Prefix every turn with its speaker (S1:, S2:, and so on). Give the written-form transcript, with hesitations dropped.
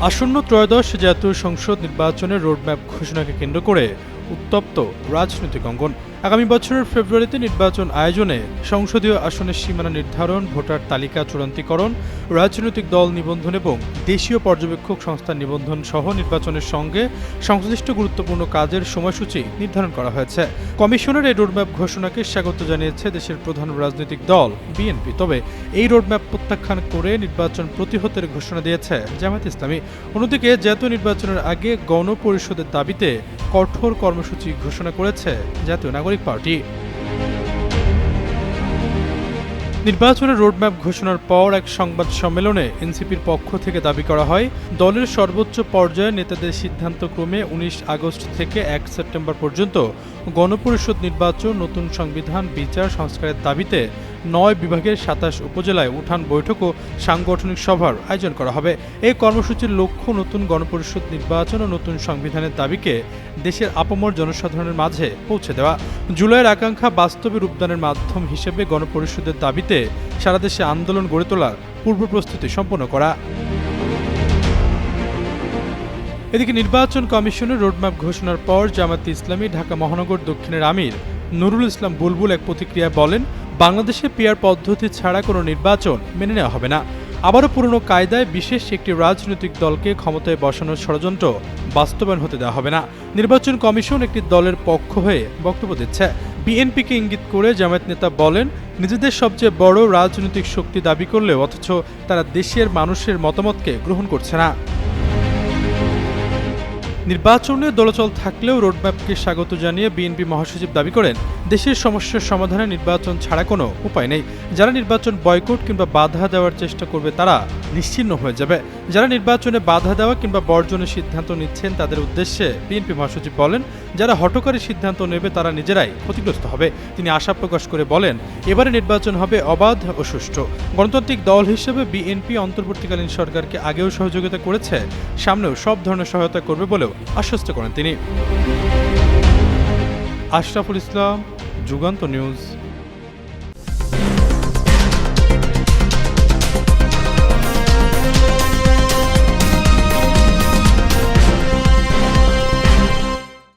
S1: আসন্ন ত্রয়োদশ জাতীয় সংসদ নির্বাচনের রোডম্যাপ ঘোষণাকে কেন্দ্র করে উত্তপ্ত রাজনৈতিক অঙ্গন। আগামী বছরের ফেব্রুয়ারিতে নির্বাচন আয়োজনে, সংসদীয় আসনের সীমানা নির্ধারণ, ভোটার তালিকা চূড়ান্তিকরণ, রাজনৈতিক দল নিবন্ধন এবং দেশীয় পর্যবেক্ষক সংস্থার নিবন্ধন সহ নির্বাচনের সঙ্গে সংশ্লিষ্ট গুরুত্বপূর্ণ কাজের সময়সূচি নির্ধারণ করা হয়েছে। কমিশনের এই রোডম্যাপ ঘোষণাকে স্বাগত জানিয়েছে দেশের প্রধান রাজনৈতিক দল বিএনপি। তবে এই রোডম্যাপ প্রত্যাখ্যান করে নির্বাচন প্রতিহতের ঘোষণা দিয়েছে জামায়াত ইসলামী। অন্যদিকে জাতীয় নির্বাচনের আগে গণপরিষদের দাবিতে কঠোর কর্মসূচি ঘোষণা করেছে জাতীয় নাগরিক পার্টি। নির্বাচনের রোডম্যাপ ঘোষণার পর এক সংবাদ সম্মেলনে এনসিপির পক্ষ থেকে দাবি করা হয়, দলের সর্বোচ্চ পর্যায়ের নেতাদের সিদ্ধান্তক্রমে ১৯ আগস্ট থেকে ১ সেপ্টেম্বর পর্যন্ত গণপরিষদ নির্বাচন, নতুন সংবিধান, বিচার সংস্কারের দাবিতে ৯ বিভাগের ২৭ উপজেলায় উঠান বৈঠক ও সাংগঠনিক সভার আয়োজন করা হবে। এই কর্মসূচির লক্ষ্য নতুন গণপরিষদ নির্বাচন ও নতুন সংবিধানের দাবিকে দেশের আপামর জনসাধারণের মাঝে পৌঁছে দেওয়া। জুলাইয়ের আকাঙ্ক্ষা বাস্তবে রূপদানের মাধ্যম হিসেবে গণপরিষদের দাবিতে সারা দেশে আন্দোলন গড়ে তোলার পূর্ব প্রস্তুতি সম্পন্ন করা। এদিকে নির্বাচন কমিশনের রোডম্যাপ ঘোষণার পর জামায়াত ইসলামী ঢাকা মহানগর দক্ষিণের আমির নুরুল ইসলাম বুলবুল এক প্রতিক্রিয়ায় বলেন, বাংলাদেশে পিআর পদ্ধতি ছাড়া কোনো নির্বাচন মেনে নেওয়া হবে না। আবারও পুরনো কায়দায় বিশেষ একটি রাজনৈতিক দলকে ক্ষমতায় বসানোর ষড়যন্ত্র বাস্তবায়ন হতে দেওয়া হবে না। নির্বাচন কমিশন একটি দলের পক্ষ হয়ে বক্তব্য দিচ্ছে। বিএনপিকে ইঙ্গিত করে জামায়াত নেতা বলেন, নিজেদের সবচেয়ে বড় রাজনৈতিক শক্তি দাবি করলেও অথচ তারা দেশের মানুষের মতামতকে গ্রহণ করছে না। নির্বাচনে দলচল থাকলেও রোডম্যাপকে স্বাগত জানিয়ে বিএনপি মহাসচিব দাবি করেন, দেশের সমস্যার সমাধানে নির্বাচন ছাড়া কোনো উপায় নেই। যারা নির্বাচন বয়কট কিংবা বাধা দেওয়ার চেষ্টা করবে তারা নিশ্চিহ্ন হয়ে যাবে। যারা নির্বাচনে বাধা দেওয়া কিংবা বর্জনের সিদ্ধান্ত নিচ্ছেন তাদের উদ্দেশ্যে বিএনপি মহাসচিব বলেন, যারা হঠকারী সিদ্ধান্ত নেবে তারা নিজেরাই ক্ষতিগ্রস্ত হবে। তিনি আশা প্রকাশ করে বলেন, এবারে নির্বাচন হবে অবাধ ও সুষ্ঠু। গণতান্ত্রিক দল হিসেবে বিএনপি অন্তর্বর্তীকালীন সরকারকে আগেও সহযোগিতা করেছে, সামনেও সব ধরনের সহায়তা করবে বলেও আশ্বস্ত করেন তিনি। আশরাফুল ইসলাম, যুগান্ত নিউজ।